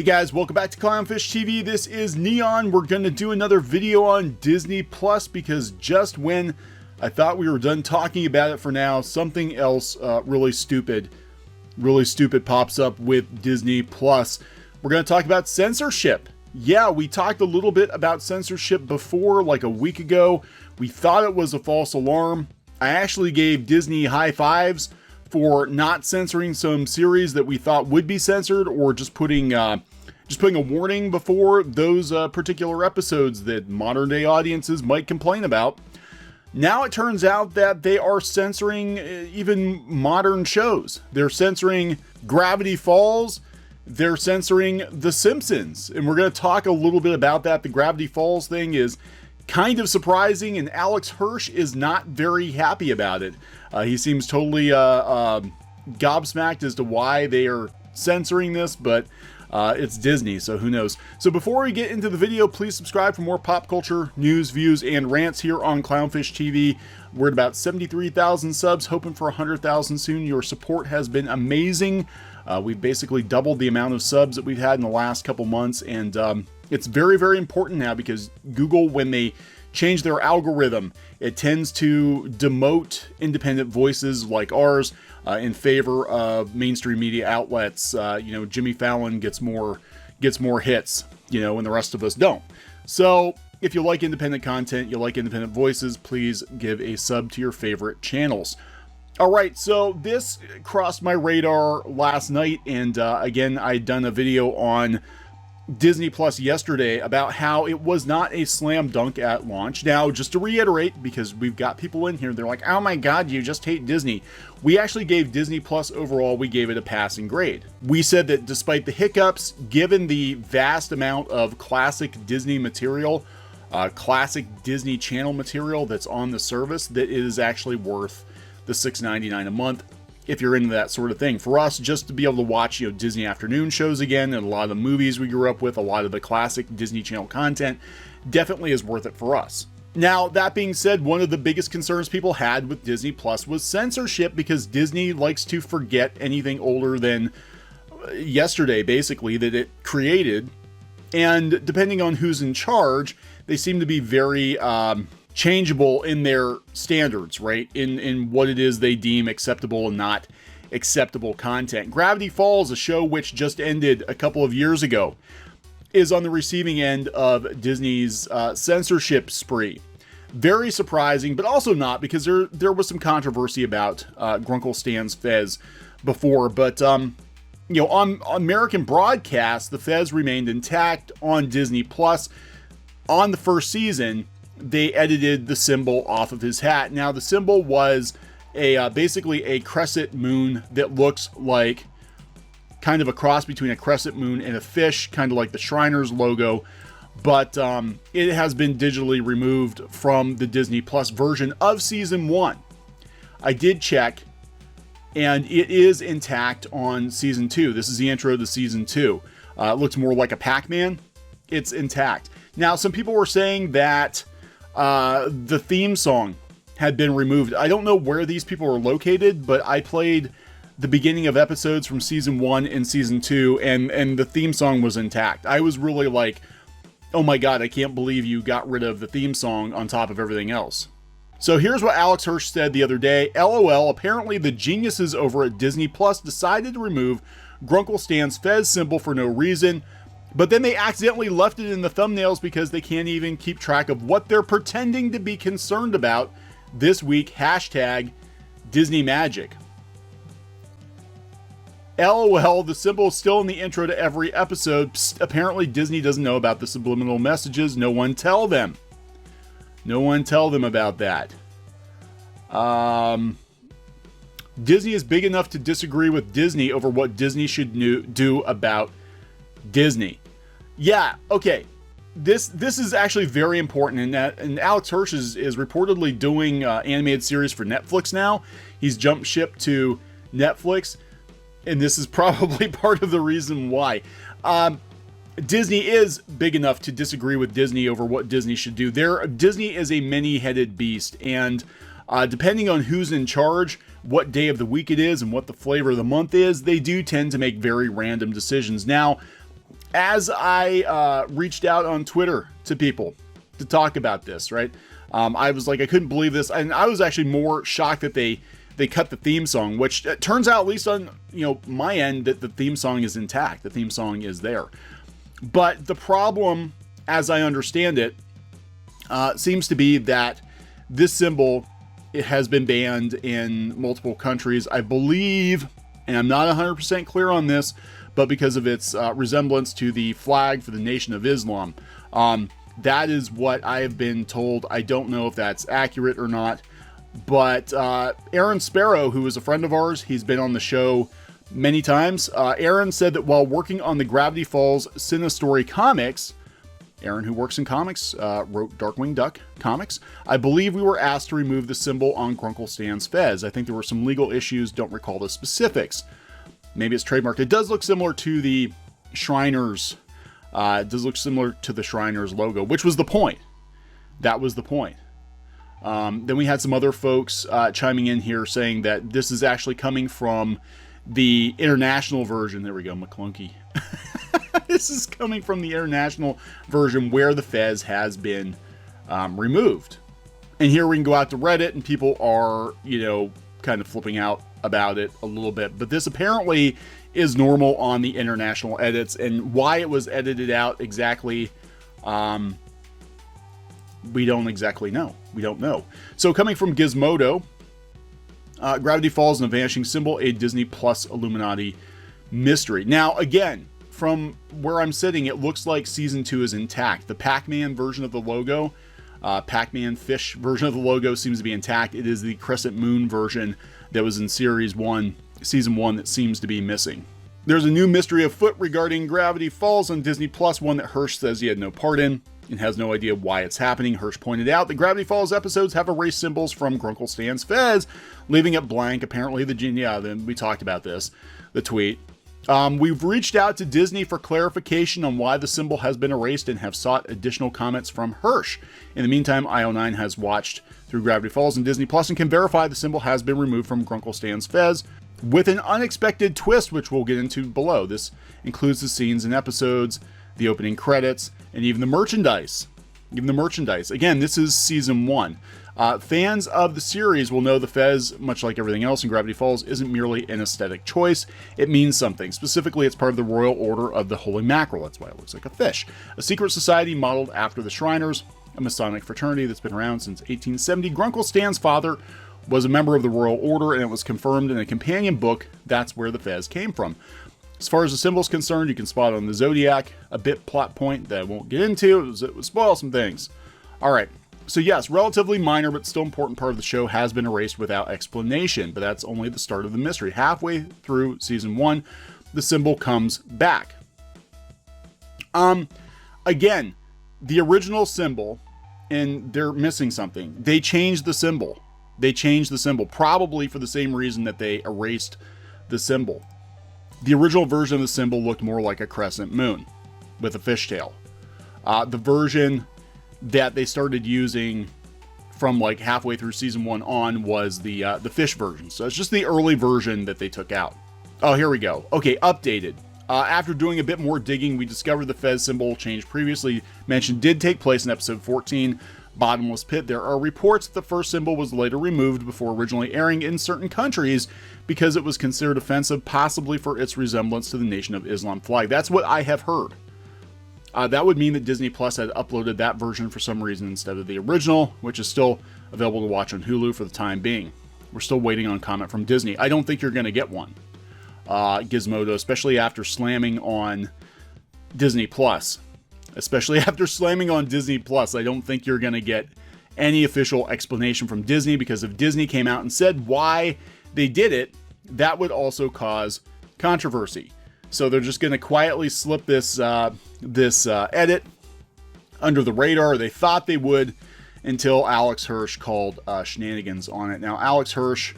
Hey guys, welcome back to CLOWNFISH TV. This is Kneon. We're going to do another video on Disney Plus because just when I thought we were done talking about it for now, something else really stupid pops up with Disney Plus. We're going to talk about censorship. Yeah, we talked a little bit about censorship before, like a week ago. We thought it was a false alarm. I actually gave Disney high fives for not censoring some series that we thought would be censored, or just putting a warning before those particular episodes that modern day audiences might complain about. Now it turns out that they are censoring even modern shows. They're censoring Gravity Falls. They're censoring The Simpsons. And we're going to talk a little bit about that. The Gravity Falls thing is kind of surprising, and Alex Hirsch is not very happy about it. He seems totally gobsmacked as to why they are censoring this, but it's Disney, so who knows. So before we get into the video, please subscribe for more pop culture news, views, and rants here on CLOWNFISH TV. We're at about 73,000 subs, hoping for 100,000 soon. Your support has been amazing. We've basically doubled the amount of subs that we've had in the last couple months, and it's very, very important now because Google, when they change their algorithm, it tends to demote independent voices like ours in favor of mainstream media outlets. You know, Jimmy Fallon gets more hits, you know, and the rest of us don't. So if you like independent content, you like independent voices, please give a sub to your favorite channels. All right, so this crossed my radar last night, and again, I'd done a video on Disney Plus yesterday about how it was not a slam dunk at launch. Now, just to reiterate, because we've got people in here, they're like, oh my god, you just hate Disney. We actually gave Disney Plus overall, we gave it a passing grade. We said that despite the hiccups, given the vast amount of classic Disney material, classic Disney Channel material that's on the service, that it is actually worth the $6.99 a month if you're into that sort of thing. For us, just to be able to watch, you know, Disney afternoon shows again, and a lot of the movies we grew up with, a lot of the classic Disney Channel content, definitely is worth it for us. Now, that being said, one of the biggest concerns people had with Disney Plus was censorship, because Disney likes to forget anything older than yesterday, basically, that it created. And depending on who's in charge, they seem to be very changeable in their standards, right? In what it is they deem acceptable and not acceptable content. Gravity Falls, a show which just ended a couple of years ago, is on the receiving end of Disney's censorship spree. Very surprising, but also not, because there was some controversy about Grunkle Stan's Fez before, but you know, on American broadcast, the Fez remained intact. On Disney Plus, on the first season, they edited the symbol off of his hat. Now, the symbol was basically a crescent moon that looks like kind of a cross between a crescent moon and a fish, kind of like the Shriners logo, but it has been digitally removed from the Disney Plus version of season 1. I did check, and it is intact on season 2. This is the intro to season 2. It looks more like a Pac-Man. It's intact. Now, some people were saying that the theme song had been removed. I don't know where these people are located, but I played the beginning of episodes from season 1 and season 2, and the theme song was intact. I was really like, oh my god, I can't believe you got rid of the theme song on top of everything else. So here's what Alex Hirsch said the other day. LOL, apparently the geniuses over at Disney Plus decided to remove Grunkle Stan's Fez symbol for no reason, but then they accidentally left it in the thumbnails because they can't even keep track of what they're pretending to be concerned about this week. Hashtag Disney Magic. LOL, the symbol is still in the intro to every episode. Psst, apparently Disney doesn't know about the subliminal messages. No one tell them. No one tell them about that. Disney is big enough to disagree with Disney over what Disney should do about Disney. Yeah, okay. This is actually very important, and Alex Hirsch is reportedly doing animated series for Netflix now. He's jumped ship to Netflix, and this is probably part of the reason why. Disney is big enough to disagree with Disney over what Disney should do. Disney is a many-headed beast, and depending on who's in charge, what day of the week it is, and what the flavor of the month is, they do tend to make very random decisions. Now, as I reached out on Twitter to people to talk about this, right? I was like, I couldn't believe this. And I was actually more shocked that they cut the theme song, which it turns out, at least on, you know, my end, that the theme song is intact. The theme song is there. But the problem, as I understand it, seems to be that this symbol, it has been banned in multiple countries, I believe, and I'm not 100% clear on this, but because of its resemblance to the flag for the Nation of Islam. That is what I have been told. I don't know if that's accurate or not, but Aaron Sparrow, who is a friend of ours, he's been on the show many times. Aaron said that while working on the Gravity Falls Cinestory comics, Aaron, who works in comics, wrote Darkwing Duck comics, I believe we were asked to remove the symbol on Grunkle Stan's fez. I think there were some legal issues, don't recall the specifics. Maybe it's trademarked. It does look similar to the Shriners. It does look similar to the Shriners logo, which was the point. That was the point. Then we had some other folks chiming in here saying that this is actually coming from the international version. There we go, McClunky. This is coming from the international version where the fez has been removed. And here we can go out to Reddit and people are, you know, kind of flipping out about it a little bit. But this apparently is normal on the international edits, and why it was edited out exactly, we don't exactly know. We don't know. So coming from Gizmodo, Gravity Falls and a Vanishing Symbol, a Disney Plus Illuminati mystery. Now, again, from where I'm sitting, it looks like Season 2 is intact. The Pac-Man version of the logo, Pac-Man fish version of the logo seems to be intact. It is the Crescent Moon version that was in Season 1 that seems to be missing. There's a new mystery afoot regarding Gravity Falls on Disney Plus, one that Hirsch says he had no part in and has no idea why it's happening. Hirsch pointed out the Gravity Falls episodes have erased symbols from Grunkle Stan's fez, leaving it blank. Apparently then we talked about this, the tweet. We've reached out to Disney for clarification on why the symbol has been erased and have sought additional comments from Hirsch. In the meantime, IO9 has watched through Gravity Falls and Disney Plus and can verify the symbol has been removed from Grunkle Stan's fez with an unexpected twist, which we'll get into below. This includes the scenes and episodes, the opening credits, and even the merchandise. Again, this is Season 1. Fans of the series will know the fez, much like everything else in Gravity Falls, isn't merely an aesthetic choice. It means something. Specifically, it's part of the Royal Order of the Holy Mackerel. That's why it looks like a fish. A secret society modeled after the Shriners, a Masonic fraternity that's been around since 1870. Grunkle Stan's father was a member of the Royal Order, and it was confirmed in a companion book. That's where the fez came from. As far as the symbol is concerned, you can spot it on the Zodiac, a bit plot point that I won't get into. It would spoil some things. All right. So yes, relatively minor, but still important part of the show has been erased without explanation, but that's only the start of the mystery. Halfway through Season 1, the symbol comes back. Again, the original symbol, and they're missing something. They changed the symbol. Probably for the same reason that they erased the symbol. The original version of the symbol looked more like a crescent moon with a fishtail. The version that they started using from like halfway through Season 1 on was the fish version. So it's just the early version that they took out. Oh, here we go. Okay, updated. After doing a bit more digging, we discovered the fez symbol change previously mentioned did take place in episode 14, Bottomless Pit. There are reports that the first symbol was later removed before originally airing in certain countries because it was considered offensive, possibly for its resemblance to the Nation of Islam flag. That's what I have heard. That would mean that Disney Plus had uploaded that version for some reason instead of the original, which is still available to watch on Hulu for the time being. We're still waiting on comment from Disney. I don't think you're going to get one, Gizmodo, especially after slamming on Disney Plus. I don't think you're going to get any official explanation from Disney, because if Disney came out and said why they did it, that would also cause controversy. So they're just going to quietly slip this edit under the radar. They thought they would until Alex Hirsch called shenanigans on it. Now, Alex Hirsch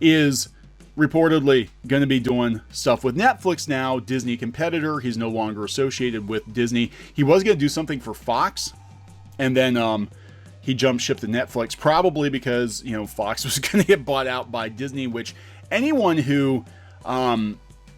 is reportedly going to be doing stuff with Netflix now, Disney competitor. He's no longer associated with Disney. He was going to do something for Fox, and then he jumped ship to Netflix, probably because, you know, Fox was going to get bought out by Disney, which anyone who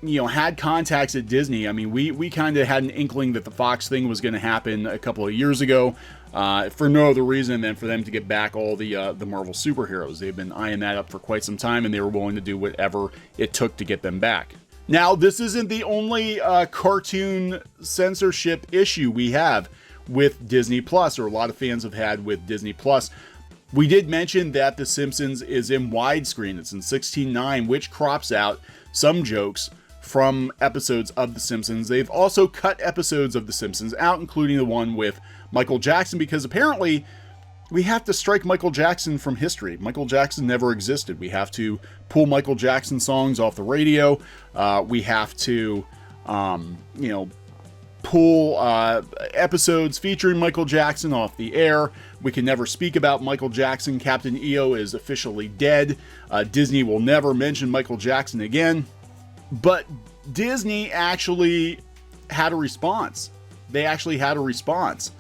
had contacts at Disney. I mean, we kind of had an inkling that the Fox thing was going to happen a couple of years ago, for no other reason than for them to get back all the Marvel superheroes. They've been eyeing that up for quite some time, and they were willing to do whatever it took to get them back. Now, this isn't the only cartoon censorship issue we have with Disney Plus, or a lot of fans have had with Disney Plus. We did mention that The Simpsons is in widescreen. It's in 16:9, which crops out some jokes from episodes of The Simpsons. They've also cut episodes of The Simpsons out, including the one with Michael Jackson, because apparently we have to strike Michael Jackson from history. Michael Jackson never existed. We have to pull Michael Jackson songs off the radio. We have to, pull episodes featuring Michael Jackson off the air. We can never speak about Michael Jackson. Captain EO is officially dead. Disney will never mention Michael Jackson again. But Disney actually had a response. They actually had a response.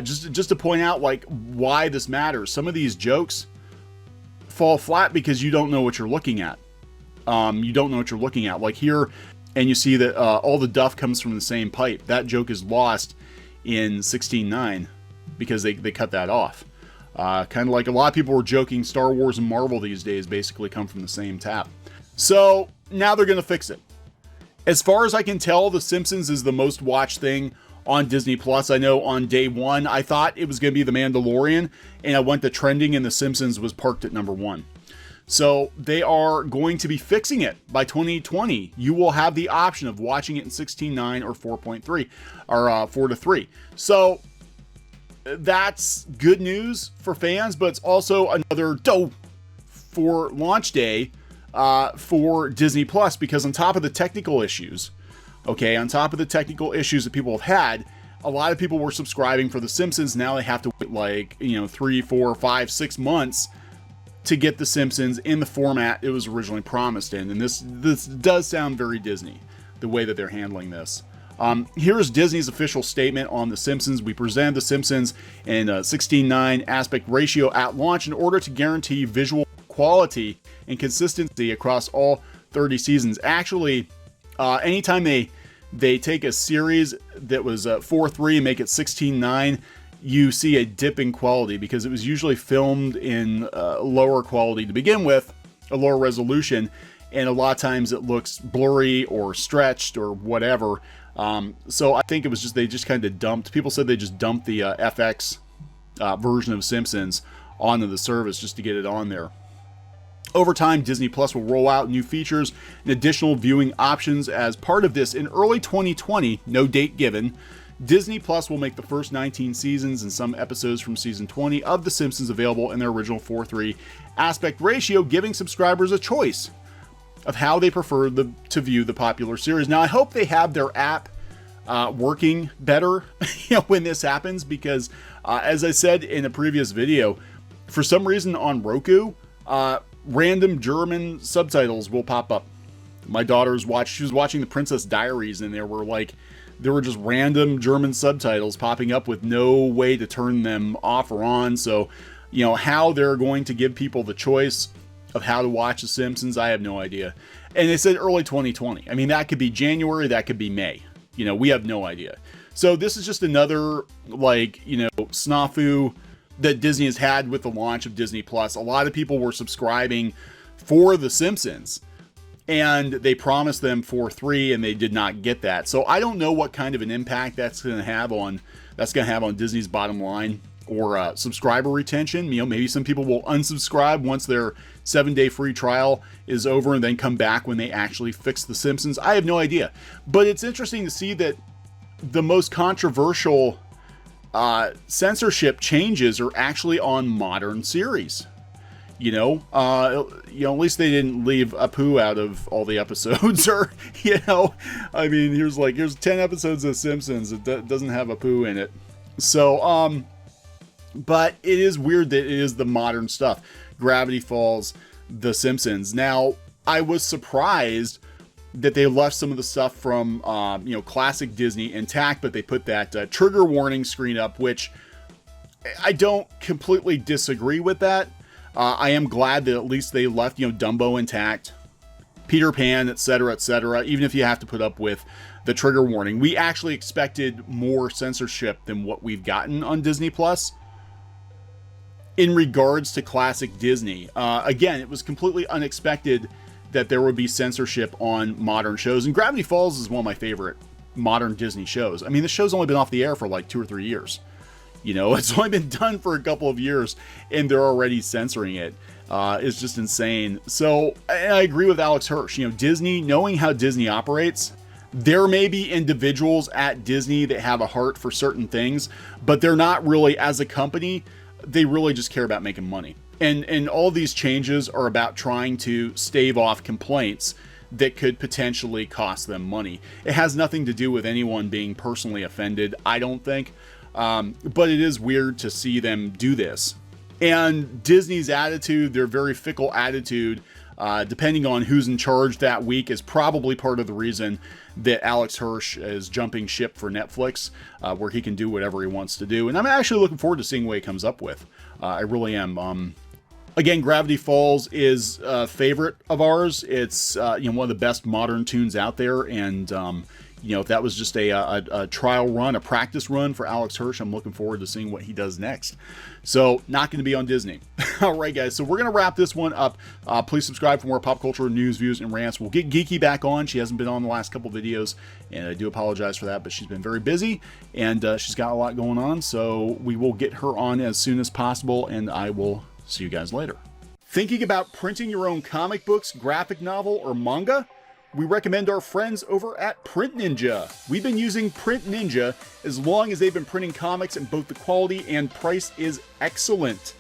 Just to point out, like, why this matters. Some of these jokes fall flat because you don't know what you're looking at. You don't know what you're looking at. Like here, and you see that all the duff comes from the same pipe. That joke is lost in 16:9 because they cut that off. Kind of like a lot of people were joking, Star Wars and Marvel these days basically come from the same tap. So now they're going to fix it. As far as I can tell, The Simpsons is the most watched thing on Disney Plus. I know on day one, I thought it was going to be The Mandalorian, and I went to trending, and The Simpsons was parked at number 1. So they are going to be fixing it by 2020. You will have the option of watching it in 16:9 or 4.3 or 4:3. So that's good news for fans, but it's also another dough for launch day for Disney Plus, because on top of the technical issues, on top of the technical issues that people have had, a lot of people were subscribing for The Simpsons. Now they have to wait 3, 4, 5, 6 months to get The Simpsons in the format it was originally promised in. And this does sound very Disney, the way that they're handling this. Here's Disney's official statement on The Simpsons. We presented The Simpsons in a 16:9 aspect ratio at launch in order to guarantee visual quality and consistency across all 30 seasons. Actually, anytime they take a series that was 4:3 and make it 16:9, you see a dip in quality because it was usually filmed in lower quality to begin with, a lower resolution, and a lot of times it looks blurry or stretched or whatever. So I think it was just, they just kind of dumped, people said they just dumped the FX version of Simpsons onto the service just to get it on there. Over time, Disney Plus will roll out new features and additional viewing options as part of this. In early 2020, no date given, Disney Plus will make the first 19 seasons and some episodes from season 20 of The Simpsons available in their original 4:3 aspect ratio, giving subscribers a choice of how they prefer to view the popular series. Now, I hope they have their app working better when this happens, because as I said in a previous video, for some reason on Roku, random German subtitles will pop up. My daughter's she was watching The Princess Diaries, and there were just random German subtitles popping up with no way to turn them off or on. So, how they're going to give people the choice of how to watch The Simpsons, I have no idea. And they said early 2020. I mean, that could be January, that could be May. We have no idea. So this is just another, snafu that Disney has had with the launch of Disney Plus. A lot of people were subscribing for The Simpsons, and they promised them 4:3, and they did not get that. So I don't know what kind of an impact that's going to have on Disney's bottom line or subscriber retention. Maybe some people will unsubscribe once their 7-day free trial is over and then come back when they actually fix The Simpsons. I have no idea. But it's interesting to see that the most controversial censorship changes are actually on modern series. At least they didn't leave Apu out of all the episodes, or, I mean, here's 10 episodes of Simpsons. It doesn't have Apu in it. So, but it is weird that it is the modern stuff. Gravity Falls, The Simpsons. Now, I was surprised that they left some of the stuff from, classic Disney intact, but they put that trigger warning screen up, which I don't completely disagree with that. I am glad that at least they left, Dumbo intact Peter Pan, etc., even if you have to put up with the trigger warning. We actually expected more censorship than what we've gotten on Disney Plus in regards to classic Disney. Again, it was completely unexpected that there would be censorship on modern shows, and Gravity Falls is one of my favorite modern Disney shows. I mean, the show's only been off the air for like 2 or 3 years. You know, it's only been done for a couple of years, and they're already censoring it. It's just insane. So I agree with Alex Hirsch. You know, Disney, knowing how Disney operates, there may be individuals at Disney that have a heart for certain things, but they're not really, as a company, they really just care about making money. And all these changes are about trying to stave off complaints that could potentially cost them money. It has nothing to do with anyone being personally offended, I don't think. But it is weird to see them do this. And Disney's attitude, their very fickle attitude, depending on who's in charge that week, is probably part of the reason that Alex Hirsch is jumping ship for Netflix, where he can do whatever he wants to do. And I'm actually looking forward to seeing what he comes up with. I really am. Again, Gravity Falls is a favorite of ours. It's you know, one of the best modern tunes out there, and you know, if that was just a trial run, a practice run for Alex Hirsch, I'm looking forward to seeing what he does next. So, not going to be on Disney. All right, guys, so we're going to wrap this one up. Please subscribe for more pop culture news, views, and rants. We'll get Geeky back on. She hasn't been on the last couple videos, and I do apologize for that, but she's been very busy, and she's got a lot going on, so we will get her on as soon as possible, and I will see you guys later. Thinking about printing your own comic books, graphic novel, or manga? We recommend our friends over at PrintNinja. We've been using PrintNinja as long as they've been printing comics, and both the quality and price is excellent.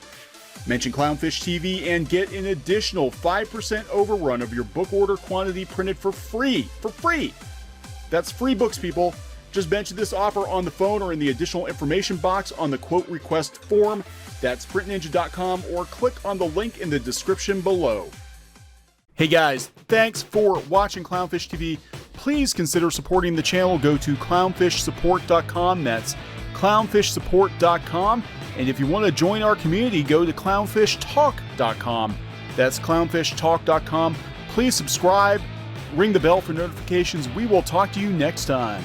Mention CLOWNFISH TV and get an additional 5% overrun of your book order quantity printed for free. For free! That's free books, people. Just mention this offer on the phone or in the additional information box on the quote request form. That's printninja.com, or click on the link in the description below. Hey guys, thanks for watching CLOWNFISH TV. Please consider supporting the channel. Go to clownfishsupport.com. That's clownfishsupport.com. And if you want to join our community, go to clownfishtalk.com. That's clownfishtalk.com. Please subscribe, ring the bell for notifications. We will talk to you next time.